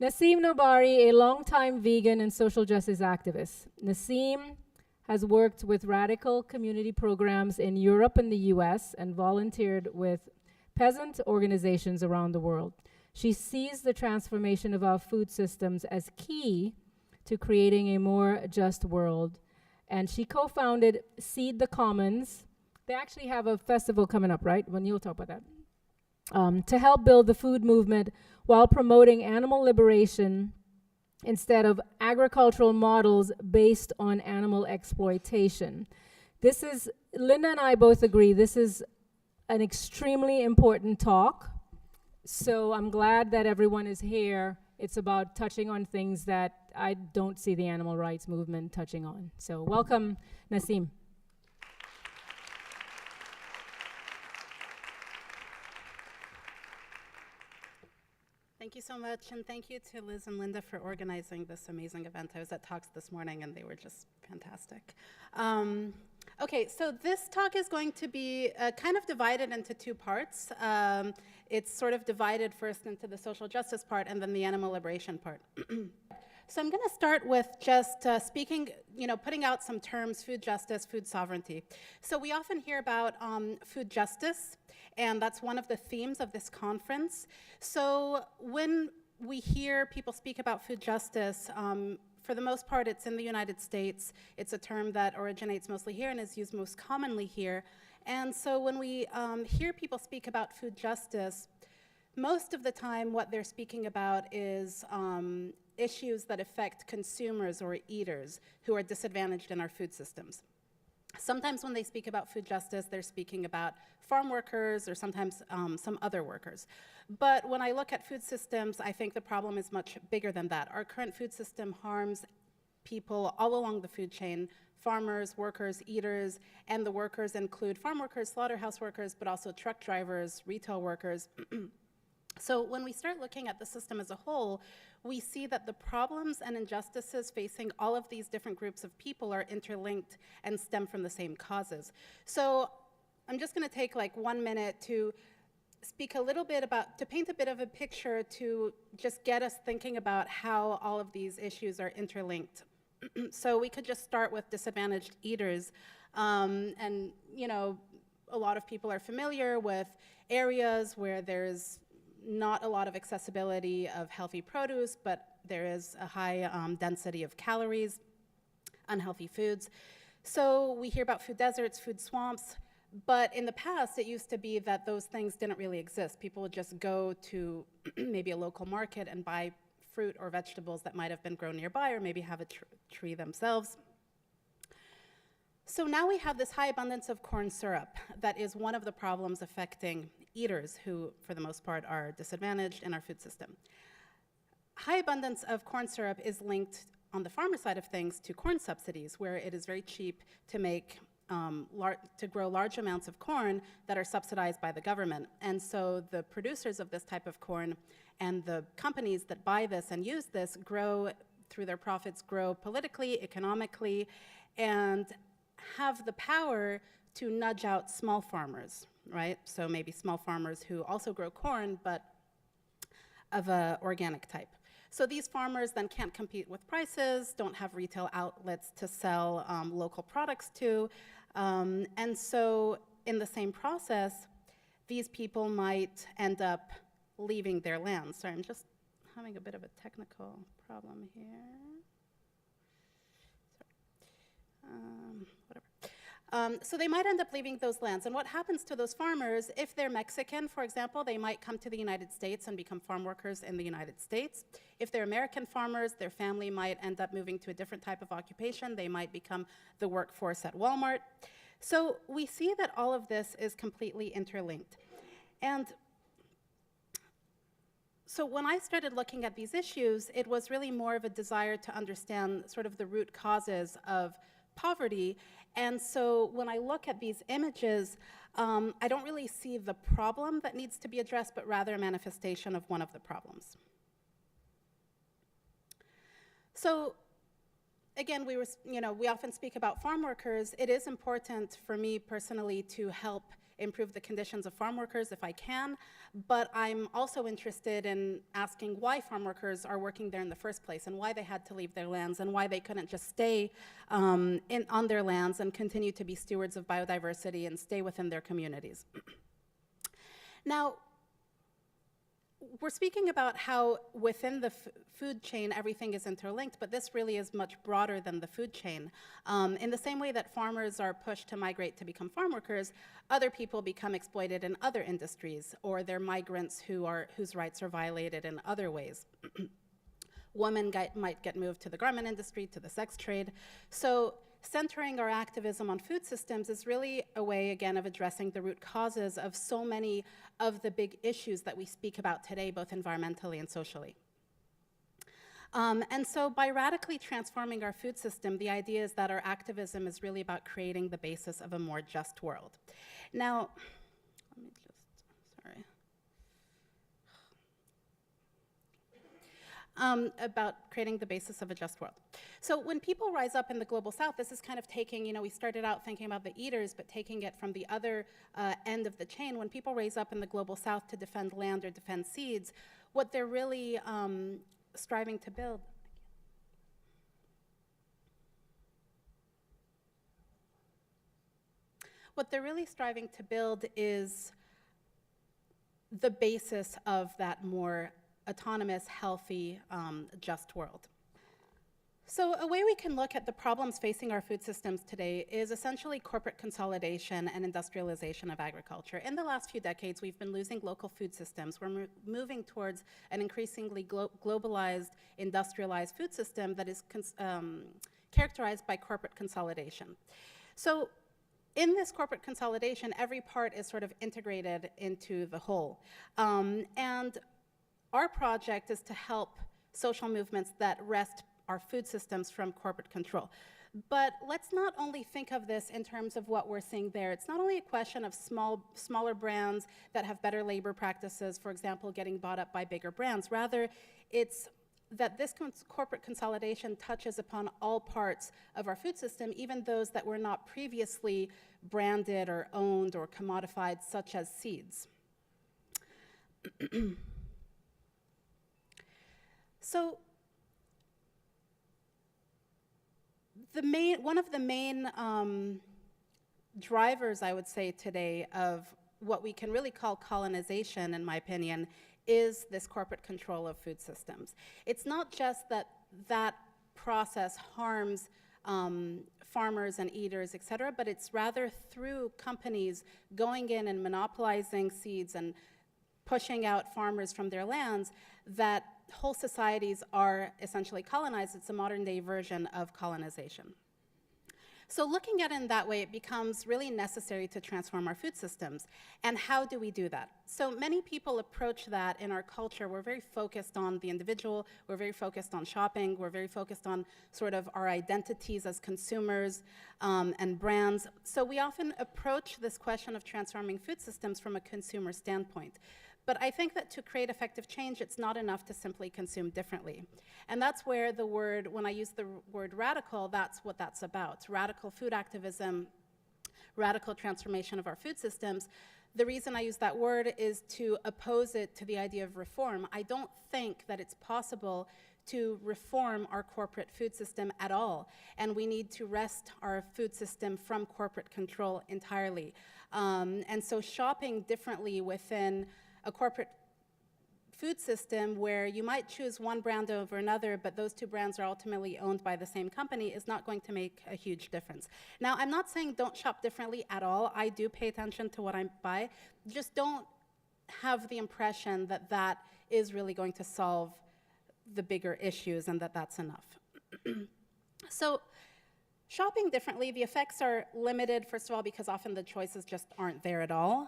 Nassim Nobari, a longtime vegan and social justice activist. Nassim has worked with radical community programs in Europe and the US and volunteered with peasant organizations around the world. She sees the transformation of our food systems as key to creating a more just world. And she co-founded Seed the Commons. They actually have a festival coming up, right? When you'll talk about that. To help build the food movement while promoting animal liberation instead of agricultural models based on animal exploitation. This is, Linda and I both agree, this is an extremely important talk. So I'm glad that everyone is here. It's about touching on things that I don't see the animal rights movement touching on. So welcome, Nassim. Thank you so much, and thank you to Liz and Linda for organizing this amazing event. I was at talks this morning, and they were just fantastic. Okay, so this talk is going to be kind of divided into two parts. It's sort of divided first into the social justice part and then the animal liberation part. So I'm going to start with just speaking, putting out some terms: food justice, food sovereignty. So we often hear about food justice, and that's one of the themes of this conference. So when we hear people speak about food justice, for the most part, it's in the United States. It's a term that originates mostly here and is used most commonly here. And so when we hear people speak about food justice, most of the time what they're speaking about is issues that affect consumers or eaters who are disadvantaged in our food systems. Sometimes when they speak about food justice, they're speaking about farm workers or sometimes some other workers. But when I look at food systems, I think the problem is much bigger than that. Our current food system harms people all along the food chain: farmers, workers, eaters, and the workers include farm workers, slaughterhouse workers, but also truck drivers, retail workers. So when we start looking at the system as a whole, we see that the problems and injustices facing all of these different groups of people are interlinked and stem from the same causes. So I'm just going to take like 1 minute to speak a little bit about, to paint a bit of a picture to just get us thinking about how all of these issues are interlinked. So we could just start with disadvantaged eaters. And, a lot of people are familiar with areas where there's not a lot of accessibility of healthy produce, but there is a high density of calories, unhealthy foods. So we hear about food deserts, food swamps, but in the past it used to be that those things didn't really exist. People would just go to maybe a local market and buy fruit or vegetables that might have been grown nearby, or maybe have a tree themselves. So now we have this high abundance of corn syrup that is one of the problems affecting eaters who, for the most part, are disadvantaged in our food system. High abundance of corn syrup is linked, on the farmer side of things, to corn subsidies, where it is very cheap to make to grow large amounts of corn that are subsidized by the government. And so the producers of this type of corn and the companies that buy this and use this grow, through their profits, grow politically, economically, and have the power to nudge out small farmers, right? So maybe small farmers who also grow corn, but of an organic type. So these farmers then can't compete with prices, don't have retail outlets to sell local products to, and so in the same process, these people might end up leaving their land. Sorry, I'm just having a bit of a technical problem here. So they might end up leaving those lands. And what happens to those farmers, if they're Mexican, for example, they might come to the United States and become farm workers in the United States. If they're American farmers, their family might end up moving to a different type of occupation. They might become the workforce at Walmart. So we see that all of this is completely interlinked. And so when I started looking at these issues, it was really more of a desire to understand sort of the root causes of poverty. And so when I look at these images, I don't really see the problem that needs to be addressed, but rather a manifestation of one of the problems. So again, we often speak about farm workers. It is important for me personally to help improve the conditions of farm workers if I can, but I'm also interested in asking why farm workers are working there in the first place and why they had to leave their lands and why they couldn't just stay on their lands and continue to be stewards of biodiversity and stay within their communities. Now, we're speaking about how within the food chain everything is interlinked, but this really is much broader than the food chain. In the same way that farmers are pushed to migrate to become farm workers, other people become exploited in other industries, or they're migrants whose rights are violated in other ways. Women might get moved to the garment industry, to the sex trade. So centering our activism on food systems is really a way, again, of addressing the root causes of so many of the big issues that we speak about today, both environmentally and socially. And so by radically transforming our food system, the idea is that our activism is really about creating the basis of a more just world. Now, let me just, sorry. About creating the basis of a just world. So when people rise up in the global south, this is kind of taking, we started out thinking about the eaters, but taking it from the other end of the chain. When people raise up in the global south to defend land or defend seeds, what they're really striving to build. What they're really striving to build is the basis of that more autonomous, healthy, just world. So a way we can look at the problems facing our food systems today is essentially corporate consolidation and industrialization of agriculture. In the last few decades, we've been losing local food systems. We're moving towards an increasingly globalized, industrialized food system that is characterized by corporate consolidation. So in this corporate consolidation, every part is sort of integrated into the whole. And our project is to help social movements that wrest our food systems from corporate control. But let's not only think of this in terms of what we're seeing there. It's not only a question of smaller brands that have better labor practices, for example, getting bought up by bigger brands. Rather, it's that this corporate consolidation touches upon all parts of our food system, even those that were not previously branded or owned or commodified, such as seeds. So, one of the main drivers, I would say, today of what we can really call colonization, in my opinion, is this corporate control of food systems. It's not just that that process harms farmers and eaters, et cetera, but it's rather through companies going in and monopolizing seeds and pushing out farmers from their lands that whole societies are essentially colonized. It's a modern-day version of colonization. So looking at it in that way, it becomes really necessary to transform our food systems. And how do we do that? So many people approach that in our culture. We're very focused on the individual. We're very focused on shopping. We're very focused on sort of our identities as consumers and brands. So we often approach this question of transforming food systems from a consumer standpoint. But I think that to create effective change, it's not enough to simply consume differently. And that's where the word, when I use the word radical, that's what that's about. Radical food activism, radical transformation of our food systems. The reason I use that word is to oppose it to the idea of reform. I don't think that it's possible to reform our corporate food system at all. And we need to wrest our food system from corporate control entirely. And so shopping differently within a corporate food system where you might choose one brand over another, but those two brands are ultimately owned by the same company is not going to make a huge difference. Now, I'm not saying don't shop differently at all. I do pay attention to what I buy. Just don't have the impression that that is really going to solve the bigger issues and that that's enough. So, shopping differently, the effects are limited, first of all, because often the choices just aren't there at all.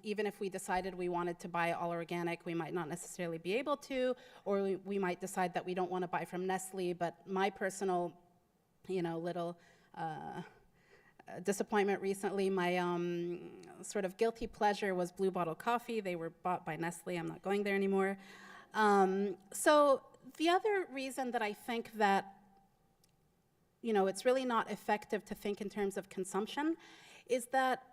Even if we decided we wanted to buy all organic, we might not necessarily be able to, or we might decide that we don't want to buy from Nestle, but my personal, little disappointment recently, my sort of guilty pleasure was Blue Bottle Coffee. They were bought by Nestle. I'm not going there anymore. So the other reason that I think that it's really not effective to think in terms of consumption is that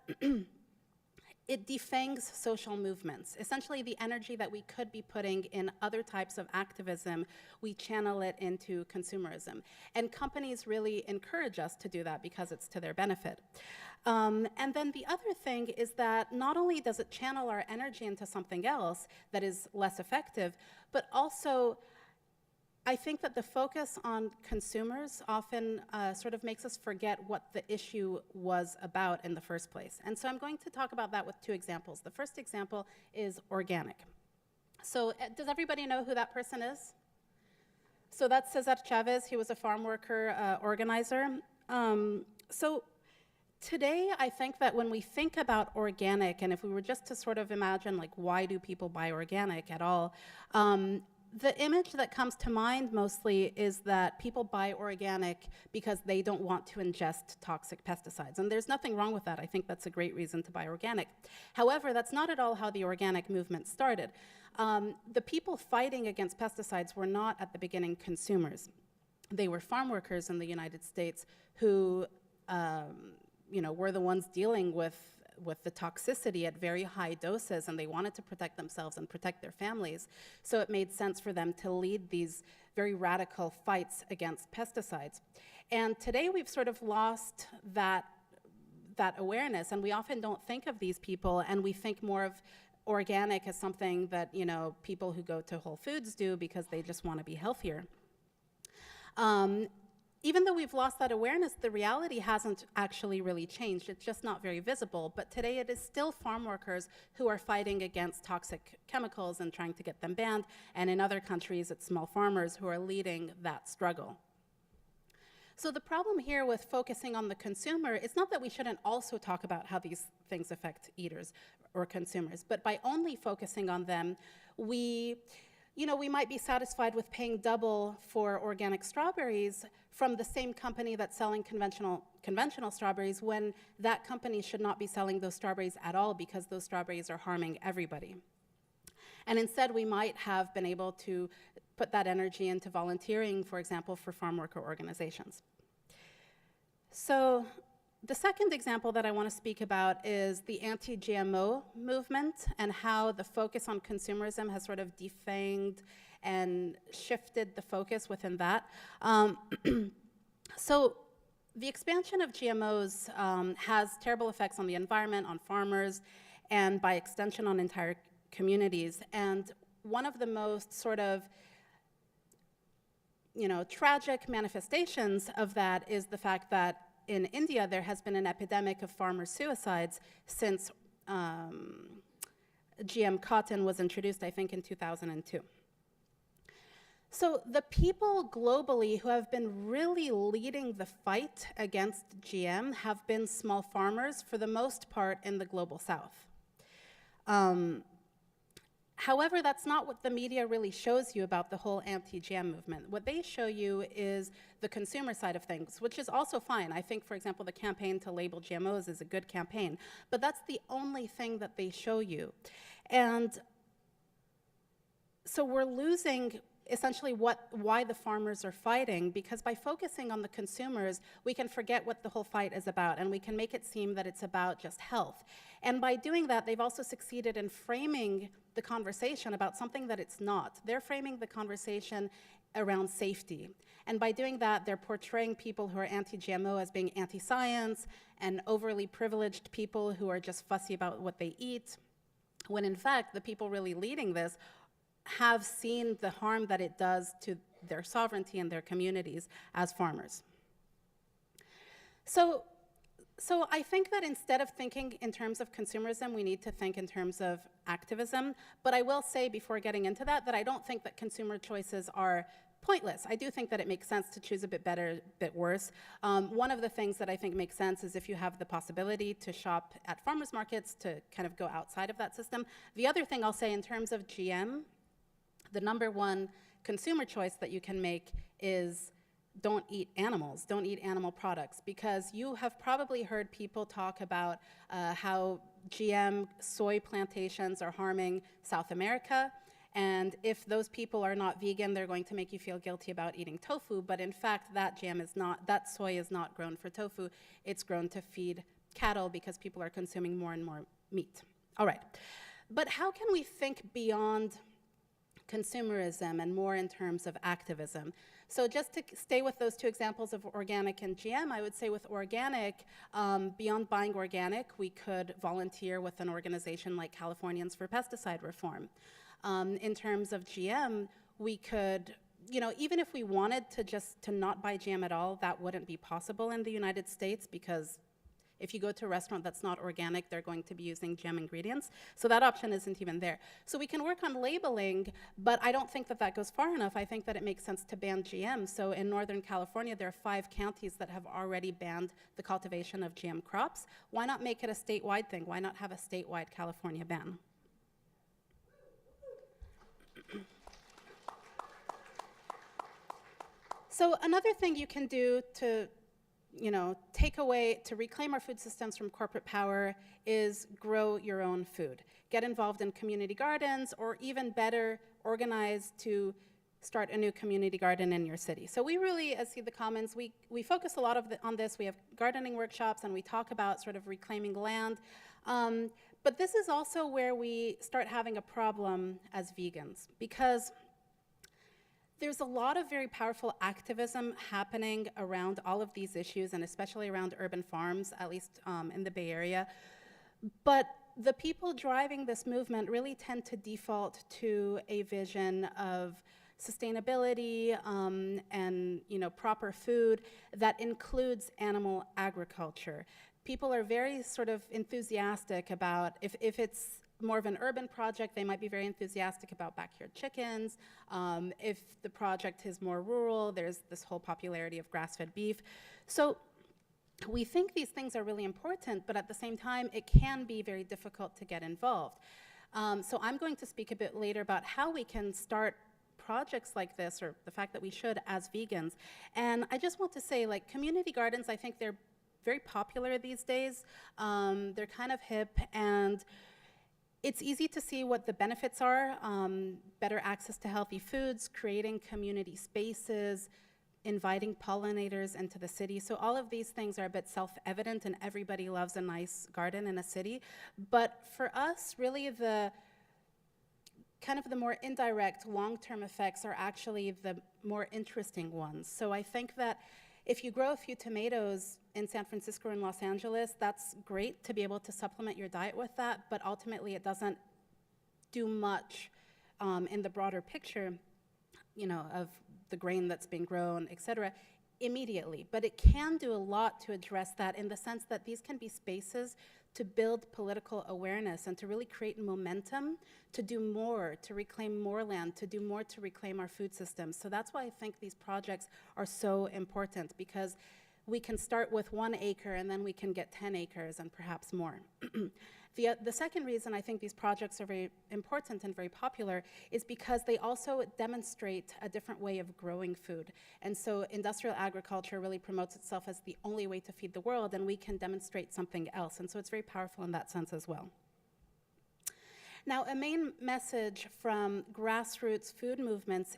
it defangs social movements. Essentially, the energy that we could be putting in other types of activism, we channel it into consumerism. And companies really encourage us to do that because it's to their benefit. And then the other thing is that not only does it channel our energy into something else that is less effective, but also I think that the focus on consumers often sort of makes us forget what the issue was about in the first place. And so I'm going to talk about that with two examples. The first example is organic. So does everybody know who that person is? So that's Cesar Chavez. He was a farm worker organizer. So today, I think that when we think about organic, and if we were just to sort of imagine, like, why do people buy organic at all, the image that comes to mind mostly is that people buy organic because they don't want to ingest toxic pesticides. And there's nothing wrong with that. I think that's a great reason to buy organic. However, that's not at all how the organic movement started. The people fighting against pesticides were not at the beginning consumers. They were farm workers in the United States who were the ones dealing with the toxicity at very high doses, and they wanted to protect themselves and protect their families. So it made sense for them to lead these very radical fights against pesticides. And today we've sort of lost that awareness, and we often don't think of these people, and we think more of organic as something that, people who go to Whole Foods do because they just want to be healthier. Even though we've lost that awareness, the reality hasn't actually really changed. It's just not very visible. But today it is still farm workers who are fighting against toxic chemicals and trying to get them banned. And in other countries, it's small farmers who are leading that struggle. So the problem here with focusing on the consumer is not that we shouldn't also talk about how these things affect eaters or consumers, but by only focusing on them, we might be satisfied with paying double for organic strawberries from the same company that's selling conventional strawberries, when that company should not be selling those strawberries at all because those strawberries are harming everybody. And instead, we might have been able to put that energy into volunteering, for example, for farm worker organizations. So the second example that I want to speak about is the anti-GMO movement and how the focus on consumerism has sort of defanged and shifted the focus within that. So the expansion of GMOs has terrible effects on the environment, on farmers, and by extension on entire communities. And one of the most sort of tragic manifestations of that is the fact that in India, there has been an epidemic of farmer suicides since GM cotton was introduced, I think, in 2002. So the people globally who have been really leading the fight against GM have been small farmers, for the most part, in the global south. However, that's not what the media really shows you about the whole anti-GM movement. What they show you is the consumer side of things, which is also fine. I think, for example, the campaign to label GMOs is a good campaign, but that's the only thing that they show you. And so we're losing essentially why the farmers are fighting, because by focusing on the consumers, we can forget what the whole fight is about, and we can make it seem that it's about just health. And by doing that, they've also succeeded in framing the conversation about something that it's not. They're framing the conversation around safety. And by doing that, they're portraying people who are anti-GMO as being anti-science and overly privileged people who are just fussy about what they eat, when in fact, the people really leading this have seen the harm that it does to their sovereignty and their communities as farmers. So I think that instead of thinking in terms of consumerism, we need to think in terms of activism. But I will say before getting into that I don't think that consumer choices are pointless. I do think that it makes sense to choose a bit better, a bit worse. One of the things that I think makes sense is if you have the possibility to shop at farmers markets, to kind of go outside of that system. The other thing I'll say in terms of GM, the number one consumer choice that you can make is don't eat animals, don't eat animal products, because you have probably heard people talk about how GM soy plantations are harming South America, and if those people are not vegan, they're going to make you feel guilty about eating tofu, but in fact, that soy is not grown for tofu, it's grown to feed cattle because people are consuming more and more meat. All right. But how can we think beyond consumerism and more in terms of activism? So just to stay with those two examples of organic and GM, I would say with organic, beyond buying organic, we could volunteer with an organization like Californians for Pesticide Reform. In terms of GM, we could, even if we wanted to not buy GM at all, that wouldn't be possible in the United States, because if you go to a restaurant that's not organic, they're going to be using GM ingredients. So that option isn't even there. So we can work on labeling, but I don't think that that goes far enough. I think that it makes sense to ban GM. So in Northern California, there are 5 counties that have already banned the cultivation of GM crops. Why not make it a statewide thing? Why not have a statewide California ban? So another thing you can do to to reclaim our food systems from corporate power is grow your own food. Get involved in community gardens, or even better, organize to start a new community garden in your city. So we really, as See the Commons, we focus a lot on this. We have gardening workshops, and we talk about sort of reclaiming land. But this is also where we start having a problem as vegans, because there's a lot of very powerful activism happening around all of these issues, and especially around urban farms, at least in the Bay Area. But the people driving this movement really tend to default to a vision of sustainability and proper food that includes animal agriculture. People are very sort of enthusiastic about, if it's more of an urban project, they might be very enthusiastic about backyard chickens. If the project is more rural, there's this whole popularity of grass-fed beef. So we think these things are really important, but at the same time, it can be very difficult to get involved. So I'm going to speak a bit later about how we can start projects like this, or the fact that we should as vegans. And I just want to say, like, community gardens, I think they're very popular these days. They're kind of hip, and it's easy to see what the benefits are: better access to healthy foods, creating community spaces, inviting pollinators into the city. So all of these things are a bit self-evident, and everybody loves a nice garden in a city. But for us, really the more indirect long-term effects are actually the more interesting ones. So I think that if you grow a few tomatoes in San Francisco and Los Angeles, that's great to be able to supplement your diet with that, but ultimately it doesn't do much in the broader picture, of the grain that's being grown, et cetera, immediately. But it can do a lot to address that, in the sense that these can be spaces to build political awareness and to really create momentum to do more, to reclaim more land, to do more to reclaim our food systems. So that's why I think these projects are so important, because we can start with 1 acre and then we can get 10 acres and perhaps more. The second reason I think these projects are very important and very popular is because they also demonstrate a different way of growing food. And so industrial agriculture really promotes itself as the only way to feed the world, and we can demonstrate something else. And so it's very powerful in that sense as well. Now, a main message from grassroots food movements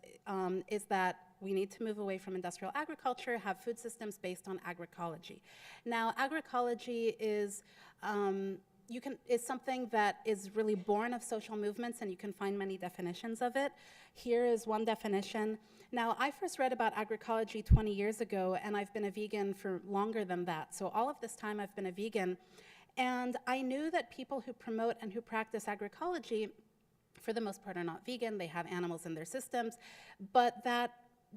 is that we need to move away from industrial agriculture, have food systems based on agroecology. Now, agroecology is something that is really born of social movements, and you can find many definitions of it. Here is one definition. Now, I first read about agroecology 20 years ago, and I've been a vegan for longer than that. So all of this time I've been a vegan, and I knew that people who promote and who practice agroecology, for the most part, are not vegan. They have animals in their systems, but that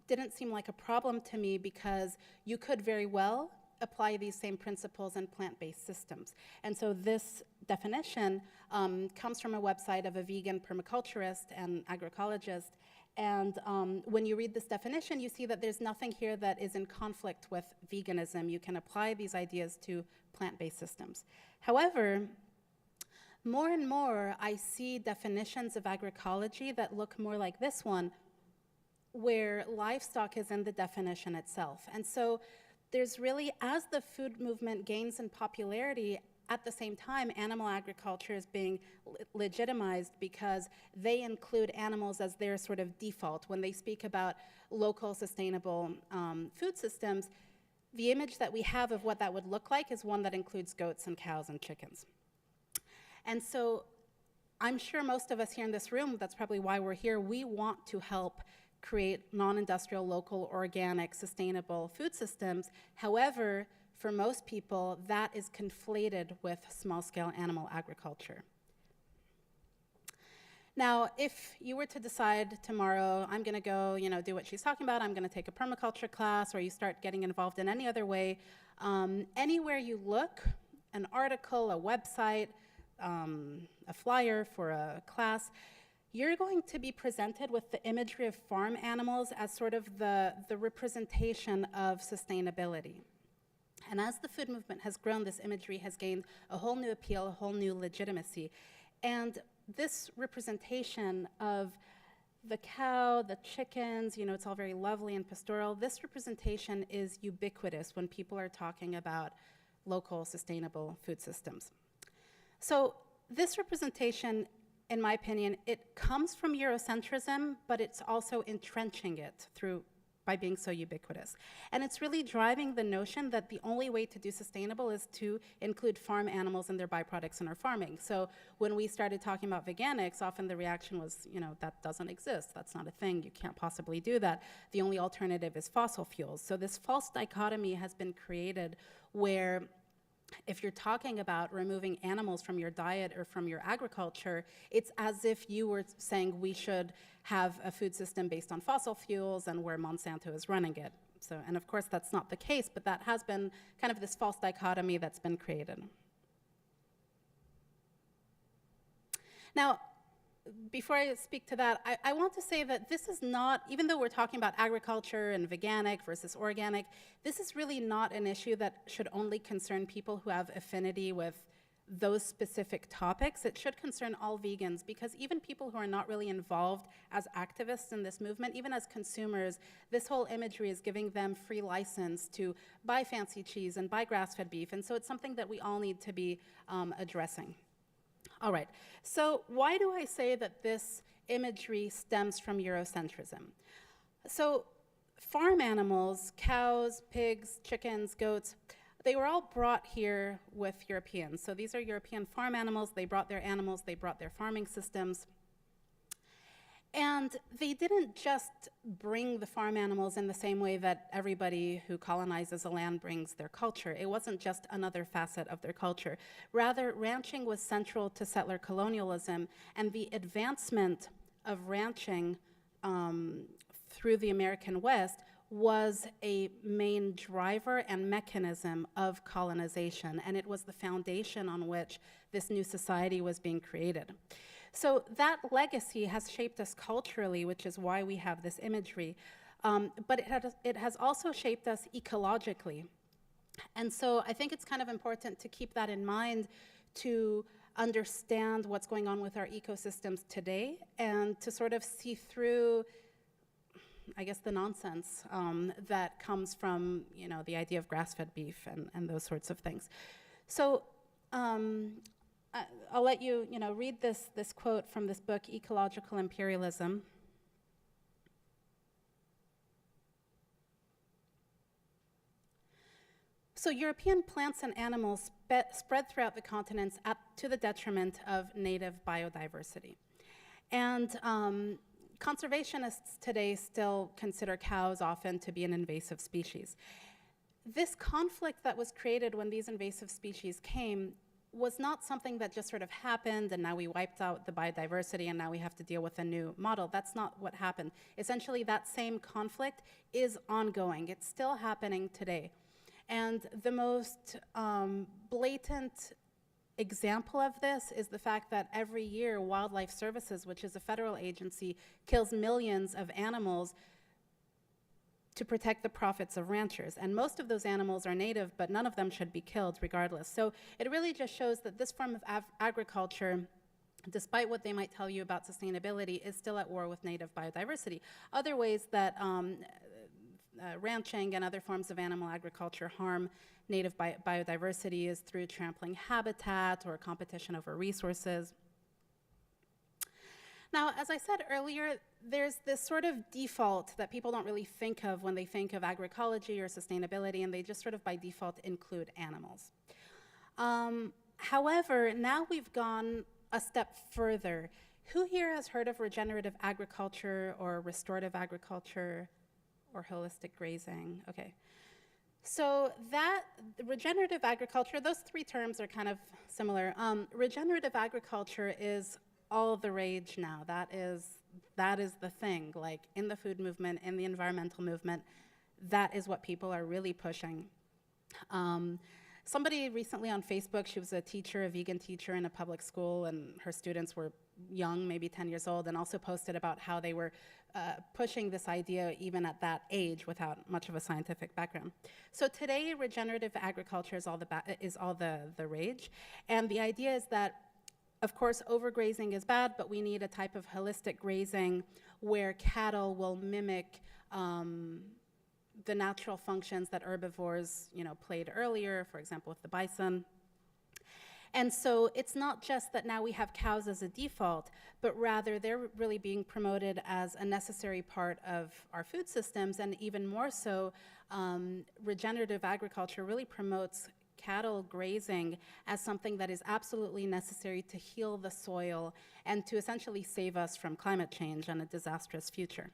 didn't seem like a problem to me, because you could very well apply these same principles in plant-based systems. And so this definition comes from a website of a vegan permaculturist and agroecologist. And when you read this definition, you see that there's nothing here that is in conflict with veganism. You can apply these ideas to plant-based systems. However, more and more, I see definitions of agroecology that look more like this one, where livestock is in the definition itself. And so there's really, as the food movement gains in popularity, at the same time, animal agriculture is being legitimized, because they include animals as their sort of default. When they speak about local sustainable food systems, the image that we have of what that would look like is one that includes goats and cows and chickens. And so I'm sure most of us here in this room, that's probably why we're here, we want to help create non-industrial, local, organic, sustainable food systems. However, for most people, that is conflated with small-scale animal agriculture. Now, if you were to decide tomorrow, I'm going to go, do what she's talking about, I'm going to take a permaculture class, or you start getting involved in any other way, anywhere you look, an article, a website, a flyer for a class, you're going to be presented with the imagery of farm animals as sort of the representation of sustainability. And as the food movement has grown, this imagery has gained a whole new appeal, a whole new legitimacy. And this representation of the cow, the chickens, it's all very lovely and pastoral, this representation is ubiquitous when people are talking about local sustainable food systems. So this representation, in my opinion, it comes from Eurocentrism, but it's also entrenching it by being so ubiquitous. And it's really driving the notion that the only way to do sustainable is to include farm animals and their byproducts in our farming. So when we started talking about veganics, often the reaction was, that doesn't exist, that's not a thing, you can't possibly do that. The only alternative is fossil fuels. So this false dichotomy has been created where if you're talking about removing animals from your diet or from your agriculture, it's as if you were saying we should have a food system based on fossil fuels and where Monsanto is running it. So, and of course that's not the case, but that has been kind of this false dichotomy that's been created. Now, before I speak to that, I want to say that this is not, even though we're talking about agriculture and veganic versus organic, this is really not an issue that should only concern people who have affinity with those specific topics. It should concern all vegans, because even people who are not really involved as activists in this movement, even as consumers, this whole imagery is giving them free license to buy fancy cheese and buy grass-fed beef, and so it's something that we all need to be addressing. All right, so why do I say that this imagery stems from Eurocentrism? So farm animals, cows, pigs, chickens, goats, they were all brought here with Europeans. So these are European farm animals, they brought their animals, they brought their farming systems. And they didn't just bring the farm animals in the same way that everybody who colonizes a land brings their culture. It wasn't just another facet of their culture. Rather, ranching was central to settler colonialism, and the advancement of ranching through the American West was a main driver and mechanism of colonization, and it was the foundation on which this new society was being created. So that legacy has shaped us culturally, which is why we have this imagery, but it has also shaped us ecologically. And so I think it's kind of important to keep that in mind to understand what's going on with our ecosystems today and to sort of see through, I guess, the nonsense that comes from, the idea of grass-fed beef and those sorts of things. So I'll let you, read this quote from this book, Ecological Imperialism. So European plants and animals spread throughout the continents to the detriment of native biodiversity. And conservationists today still consider cows often to be an invasive species. This conflict that was created when these invasive species came was not something that just sort of happened and now we wiped out the biodiversity and now we have to deal with a new model. That's not what happened. Essentially, that same conflict is ongoing. It's still happening today. And the most blatant example of this is the fact that every year Wildlife Services, which is a federal agency, kills millions of animals to protect the profits of ranchers. And most of those animals are native, but none of them should be killed regardless. So it really just shows that this form of agriculture, despite what they might tell you about sustainability, is still at war with native biodiversity. Other ways that ranching and other forms of animal agriculture harm native biodiversity is through trampling habitat or competition over resources. Now, as I said earlier, there's this sort of default that people don't really think of when they think of agroecology or sustainability, and they just sort of by default include animals. However, now we've gone a step further. Who here has heard of regenerative agriculture or restorative agriculture or holistic grazing? Okay. So that regenerative agriculture, those three terms are kind of similar. Regenerative agriculture is all the rage now. That is the thing, like in the food movement, in the environmental movement, that is what people are really pushing. Somebody recently on Facebook, she was a teacher, a vegan teacher in a public school, and her students were young, maybe 10 years old, and also posted about how they were pushing this idea even at that age without much of a scientific background. So today, regenerative agriculture is all the rage, and the idea is that, of course, overgrazing is bad, but we need a type of holistic grazing where cattle will mimic the natural functions that herbivores, played earlier, for example, with the bison. And so it's not just that now we have cows as a default, but rather they're really being promoted as a necessary part of our food systems, and even more so, regenerative agriculture really promotes cattle grazing as something that is absolutely necessary to heal the soil and to essentially save us from climate change and a disastrous future.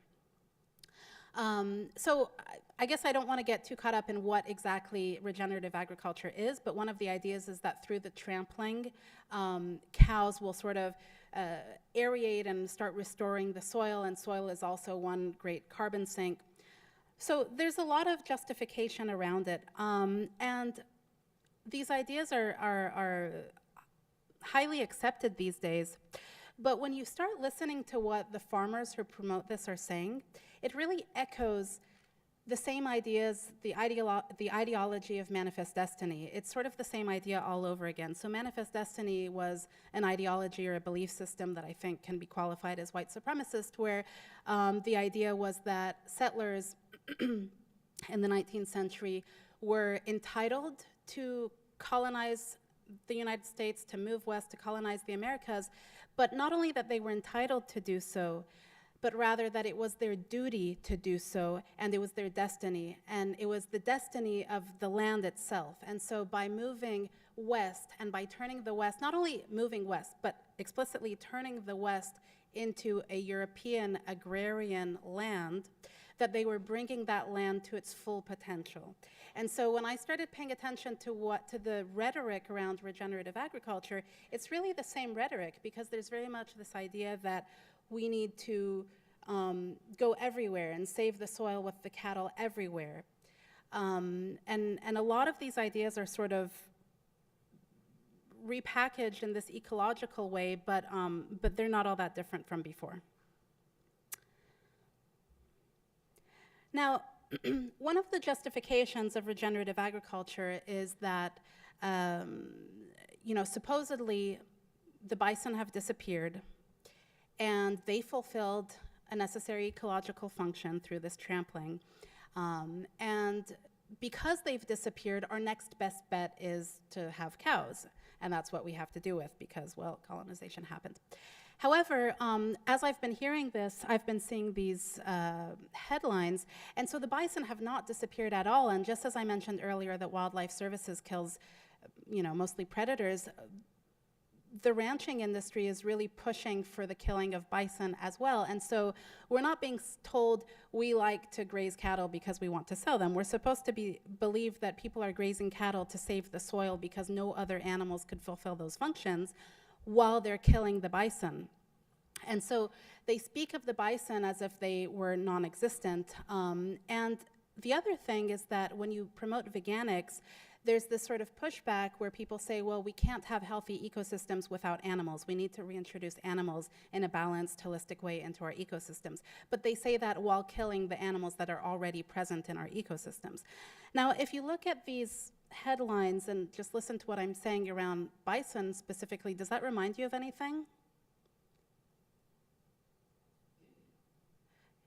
So I guess I don't want to get too caught up in what exactly regenerative agriculture is, but one of the ideas is that through the trampling, cows will sort of aerate and start restoring the soil, and soil is also one great carbon sink. So there's a lot of justification around it, and these ideas are highly accepted these days. But when you start listening to what the farmers who promote this are saying, it really echoes the same ideas, the ideology of manifest destiny. It's sort of the same idea all over again. So manifest destiny was an ideology or a belief system that I think can be qualified as white supremacist, where the idea was that settlers in the 19th century were entitled to colonize the United States, to move west, to colonize the Americas, but not only that they were entitled to do so, but rather that it was their duty to do so, and it was their destiny, and it was the destiny of the land itself. And so by moving west, and by turning the West, not only moving west, but explicitly turning the West into a European agrarian land, that they were bringing that land to its full potential. And so when I started paying attention to the rhetoric around regenerative agriculture, it's really the same rhetoric, because there's very much this idea that we need to go everywhere and save the soil with the cattle everywhere. And a lot of these ideas are sort of repackaged in this ecological way, but they're not all that different from before. Now, one of the justifications of regenerative agriculture is that, supposedly the bison have disappeared, and they fulfilled a necessary ecological function through this trampling. And because they've disappeared, our next best bet is to have cows. And that's what we have to do with, because, well, colonization happened. However, as I've been hearing this, I've been seeing these headlines, and so the bison have not disappeared at all. And just as I mentioned earlier that Wildlife Services kills, mostly predators, the ranching industry is really pushing for the killing of bison as well. And so we're not being told we like to graze cattle because we want to sell them. We're supposed to believe that people are grazing cattle to save the soil because no other animals could fulfill those functions, while they're killing the bison. And so they speak of the bison as if they were non-existent. And the other thing is that when you promote veganics, there's this sort of pushback where people say, well, we can't have healthy ecosystems without animals. We need to reintroduce animals in a balanced, holistic way into our ecosystems. But they say that while killing the animals that are already present in our ecosystems. Now, if you look at these headlines and just listen to what I'm saying around bison specifically, does that remind you of anything?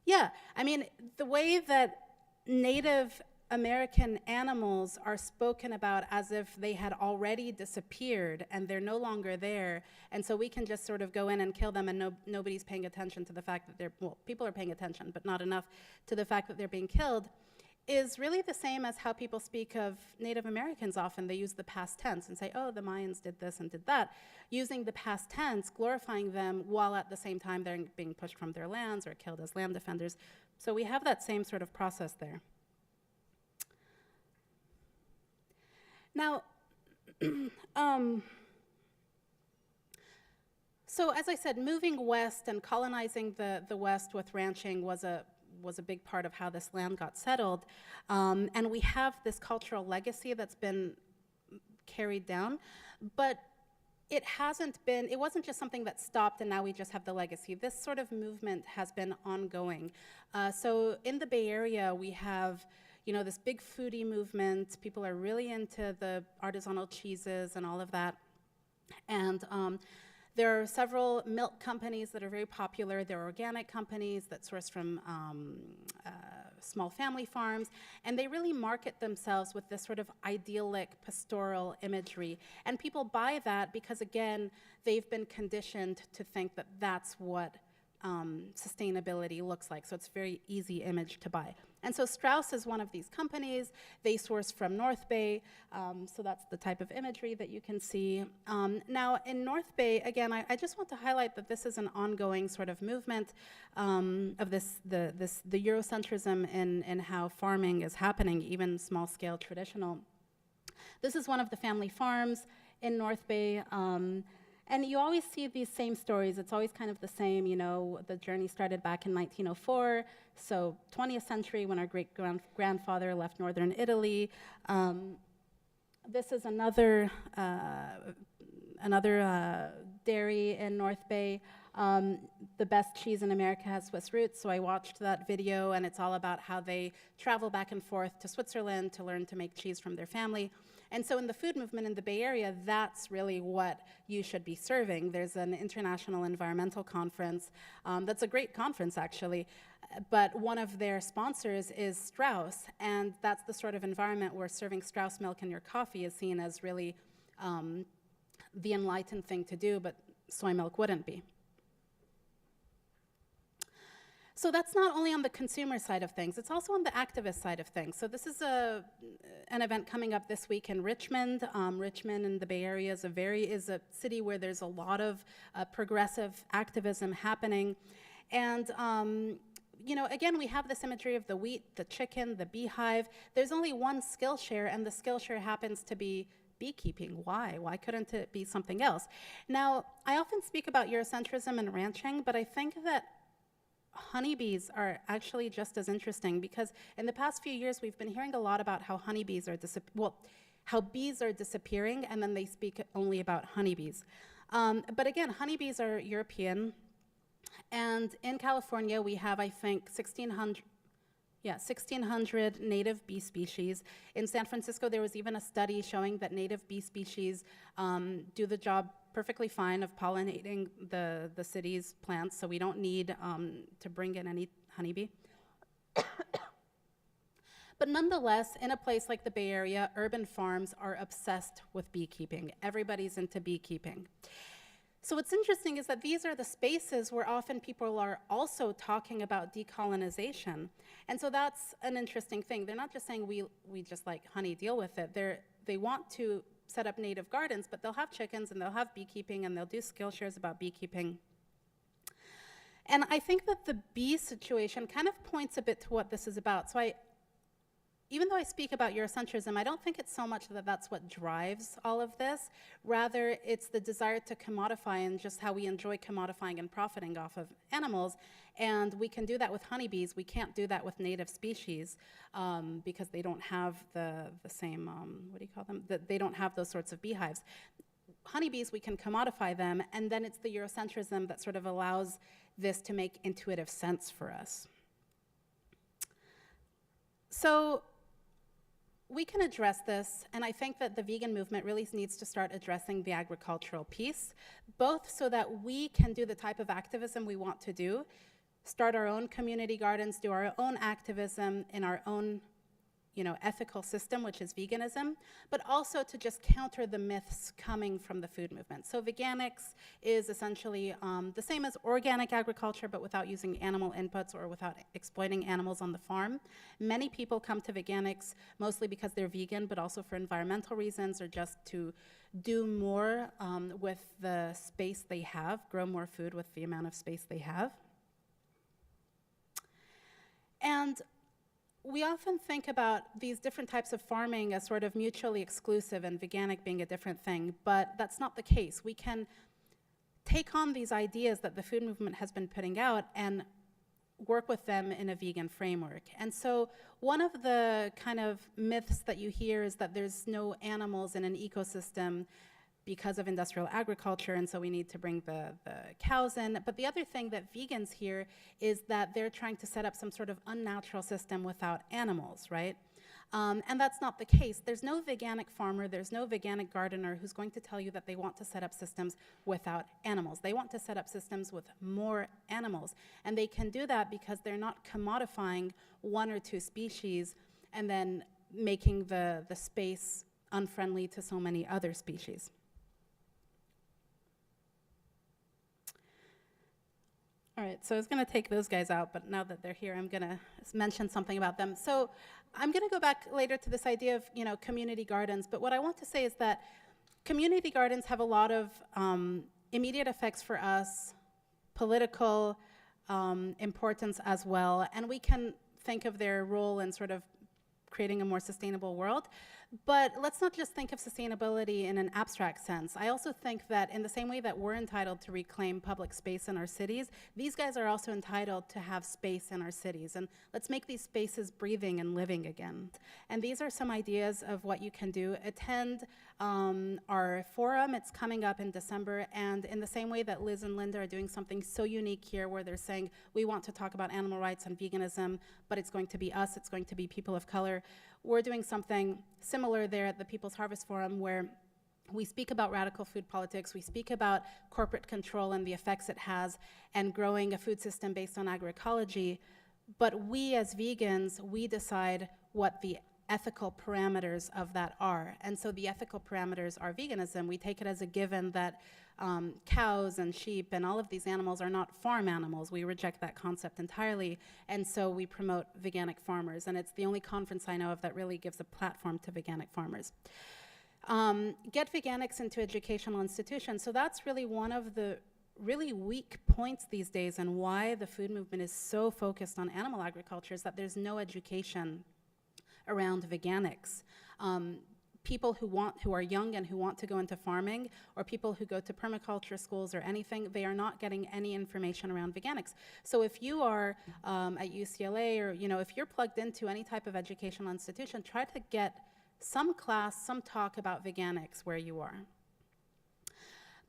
Yeah, I mean, the way that Native American animals are spoken about as if they had already disappeared and they're no longer there, and so we can just sort of go in and kill them, and nobody's paying attention to the fact that people are paying attention, but not enough to the fact that they're being killed. is really the same as how people speak of Native Americans often. They use the past tense and say, oh, the Mayans did this and did that, using the past tense, glorifying them, while at the same time they're being pushed from their lands or killed as land defenders. So we have that same sort of process there. Now, so as I said, moving west and colonizing the West with ranching was a big part of how this land got settled. And we have this cultural legacy that's been carried down, but it wasn't just something that stopped and now we just have the legacy. This sort of movement has been ongoing. So in the Bay Area, we have this big foodie movement. People are really into the artisanal cheeses and all of that. And there are several milk companies that are very popular. There are organic companies that source from small family farms, and they really market themselves with this sort of idyllic pastoral imagery. And people buy that because, again, they've been conditioned to think that that's what sustainability looks like. So it's a very easy image to buy. And so Strauss is one of these companies. They source from North Bay, so that's the type of imagery that you can see. Now, in North Bay, again, I just want to highlight that this is an ongoing sort of movement of the Eurocentrism in how farming is happening, even small-scale traditional. This is one of the family farms in North Bay. And you always see these same stories. It's always kind of the same, the journey started back in 1904, so 20th century when our great-grandfather left northern Italy. This is another dairy in North Bay. The best cheese in America has Swiss roots, so I watched that video, and it's all about how they travel back and forth to Switzerland to learn to make cheese from their family. And so in the food movement in the Bay Area, that's really what you should be serving. There's an international environmental conference. That's a great conference, actually. But one of their sponsors is Strauss, and that's the sort of environment where serving Strauss milk in your coffee is seen as really the enlightened thing to do, but soy milk wouldn't be. So that's not only on the consumer side of things, it's also on the activist side of things. So this is an event coming up this week in Richmond. Richmond in the Bay Area is a city where there's a lot of progressive activism happening. And again, we have this imagery of the wheat, the chicken, the beehive. There's only one Skillshare, and the Skillshare happens to be beekeeping. Why? Why couldn't it be something else? Now, I often speak about Eurocentrism and ranching, but I think that honeybees are actually just as interesting, because in the past few years we've been hearing a lot about how honeybees are how bees are disappearing, and then they speak only about honeybees. But again, honeybees are European, and in California we have, I think, 1,600 native bee species. In San Francisco, there was even a study showing that native bee species do the job perfectly fine of pollinating the city's plants, so we don't need to bring in any honeybee. But nonetheless, in a place like the Bay Area, urban farms are obsessed with beekeeping. Everybody's into beekeeping. So what's interesting is that these are the spaces where often people are also talking about decolonization. And so that's an interesting thing. They're not just saying we just like honey, deal with it. They want to set up native gardens, but they'll have chickens and they'll have beekeeping and they'll do Skillshares about beekeeping. And I think that the bee situation kind of points a bit to what this is about. So even though I speak about Eurocentrism, I don't think it's so much that that's what drives all of this. Rather, it's the desire to commodify and just how we enjoy commodifying and profiting off of animals. And we can do that with honeybees. We can't do that with native species because they don't have the same, what do you call them? They don't have those sorts of beehives. Honeybees, we can commodify them, and then it's the Eurocentrism that sort of allows this to make intuitive sense for us. So we can address this, and I think that the vegan movement really needs to start addressing the agricultural piece, both so that we can do the type of activism we want to do, start our own community gardens, do our own activism in our own, ethical system, which is veganism, but also to just counter the myths coming from the food movement. So veganics is essentially the same as organic agriculture, but without using animal inputs or without exploiting animals on the farm. Many people come to veganics mostly because they're vegan, but also for environmental reasons or just to do more with the space they have, grow more food with the amount of space they have. And we often think about these different types of farming as sort of mutually exclusive and veganic being a different thing, but that's not the case. We can take on these ideas that the food movement has been putting out and work with them in a vegan framework. And so one of the kind of myths that you hear is that there's no animals in an ecosystem because of industrial agriculture, and so we need to bring the cows in. But the other thing that vegans hear is that they're trying to set up some sort of unnatural system without animals, right? And that's not the case. There's no veganic farmer, there's no veganic gardener who's going to tell you that they want to set up systems without animals. They want to set up systems with more animals. And they can do that because they're not commodifying one or two species and then making the space unfriendly to so many other species. All right, so I was going to take those guys out, but now that they're here, I'm going to mention something about them. So I'm going to go back later to this idea of, community gardens, but what I want to say is that community gardens have a lot of immediate effects for us, political importance as well, and we can think of their role in sort of creating a more sustainable world. But let's not just think of sustainability in an abstract sense. I also think that in the same way that we're entitled to reclaim public space in our cities, these guys are also entitled to have space in our cities. And let's make these spaces breathing and living again. And these are some ideas of what you can do. Attend our forum. It's coming up in December. And in the same way that Liz and Linda are doing something so unique here where they're saying, we want to talk about animal rights and veganism, but it's going to be us, it's going to be people of color. We're doing something similar there at the People's Harvest Forum where we speak about radical food politics, we speak about corporate control and the effects it has, and growing a food system based on agroecology, but we as vegans, we decide what the ethical parameters of that are. And so the ethical parameters are veganism. We take it as a given that cows and sheep and all of these animals are not farm animals. We reject that concept entirely, and so we promote veganic farmers, and it's the only conference I know of that really gives a platform to veganic farmers. Get veganics into educational institutions. So that's really one of the really weak points these days and why the food movement is so focused on animal agriculture is that there's no education around veganics. People who are young and who want to go into farming, or people who go to permaculture schools or anything, they are not getting any information around veganics. So if you are at UCLA or if you're plugged into any type of educational institution, try to get some class, some talk about veganics where you are.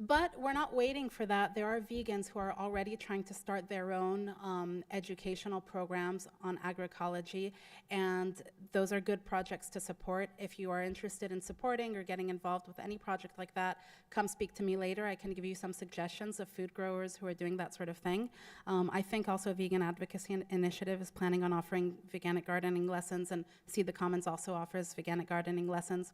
But we're not waiting for that. There are vegans who are already trying to start their own educational programs on agroecology, and those are good projects to support. If you are interested in supporting or getting involved with any project like that, come speak to me later. I can give you some suggestions of food growers who are doing that sort of thing. I think also Vegan Advocacy Initiative is planning on offering veganic gardening lessons, and Seed the Commons also offers veganic gardening lessons.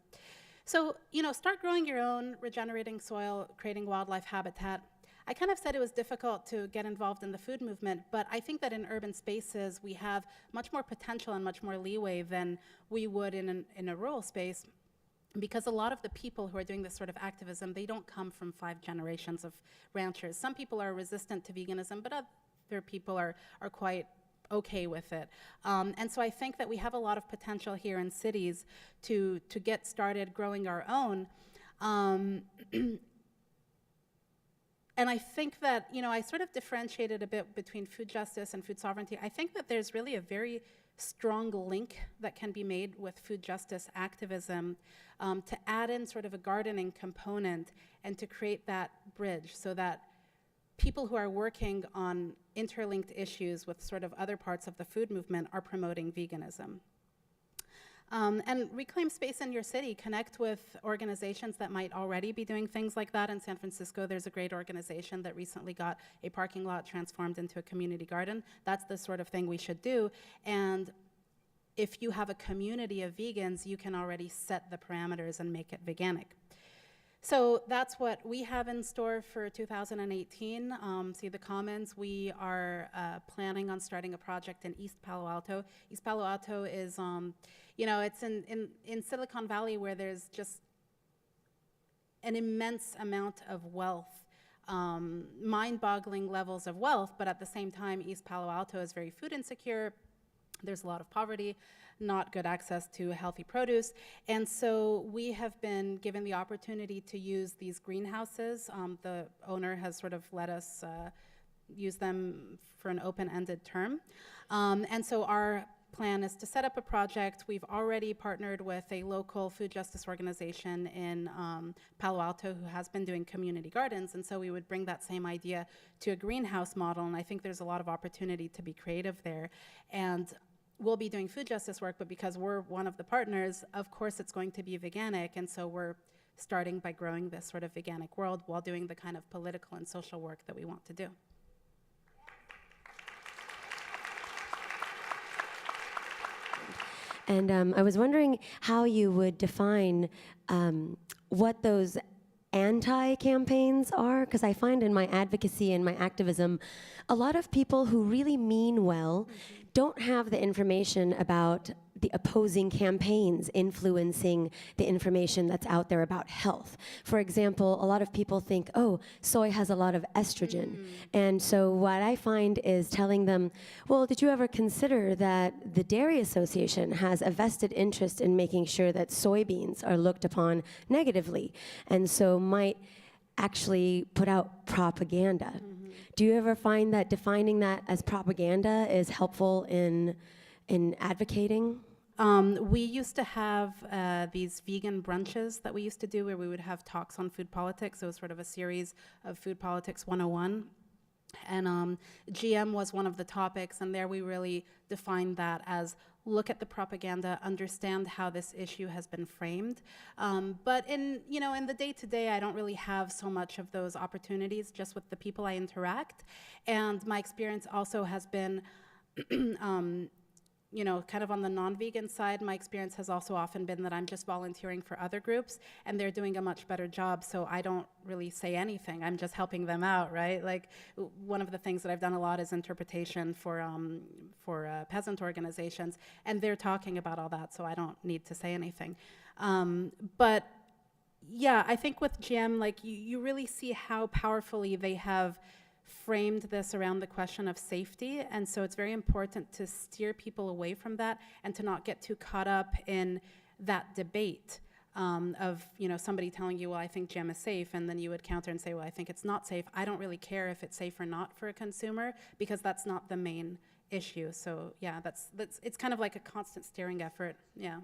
So, start growing your own, regenerating soil, creating wildlife habitat. I kind of said it was difficult to get involved in the food movement, but I think that in urban spaces, we have much more potential and much more leeway than we would in a rural space, because a lot of the people who are doing this sort of activism, they don't come from 5 generations of ranchers. Some people are resistant to veganism, but other people are quite okay with it. And so I think that we have a lot of potential here in cities to get started growing our own. And I think that, I sort of differentiated a bit between food justice and food sovereignty. I think that there's really a very strong link that can be made with food justice activism to add in sort of a gardening component and to create that bridge so that people who are working on interlinked issues with sort of other parts of the food movement are promoting veganism. And reclaim space in your city. Connect with organizations that might already be doing things like that. In San Francisco, there's a great organization that recently got a parking lot transformed into a community garden. That's the sort of thing we should do. And if you have a community of vegans, you can already set the parameters and make it veganic. So that's what we have in store for 2018. See the comments. We are planning on starting a project in East Palo Alto. East Palo Alto is, it's in Silicon Valley, where there's just an immense amount of wealth, mind-boggling levels of wealth, but at the same time, East Palo Alto is very food insecure. There's a lot of poverty, not good access to healthy produce. And so we have been given the opportunity to use these greenhouses. The owner has sort of let us use them for an open-ended term. And so our plan is to set up a project. We've already partnered with a local food justice organization in Palo Alto who has been doing community gardens, and so we would bring that same idea to a greenhouse model, and I think there's a lot of opportunity to be creative there. And we'll be doing food justice work, but because we're one of the partners, of course it's going to be veganic, and so we're starting by growing this sort of veganic world while doing the kind of political and social work that we want to do. And I was wondering how you would define what those anti-campaigns are, because I find in my advocacy and my activism, a lot of people who really mean well don't have the information about the opposing campaigns influencing the information that's out there about health. For example, a lot of people think, oh, soy has a lot of estrogen. And so what I find is telling them, well, did you ever consider that the Dairy Association has a vested interest in making sure that soybeans are looked upon negatively, and so might actually put out propaganda? Do you ever find that defining that as propaganda is helpful in advocating? We used to have these vegan brunches that we used to do where we would have talks on food politics. So it was sort of a series of Food Politics 101. And GM was one of the topics, and there we really defined that as look at the propaganda, understand how this issue has been framed. But in the day-to-day, I don't really have so much of those opportunities just with the people I interact. And my experience also has been kind of on the non-vegan side, my experience has also often been that I'm just volunteering for other groups, and they're doing a much better job, so I don't really say anything. I'm just helping them out, right? Like, one of the things that I've done a lot is interpretation for peasant organizations, and they're talking about all that, so I don't need to say anything. But yeah, I think with GM, like, you really see how powerfully they have framed this around the question of safety, and so it's very important to steer people away from that and to not get too caught up in that debate of somebody telling you, well, I think GM is safe, and then you would counter and say, well, I think it's not safe. I don't really care if it's safe or not for a consumer, because that's not the main issue. So yeah, it's kind of like a constant steering effort. Yeah.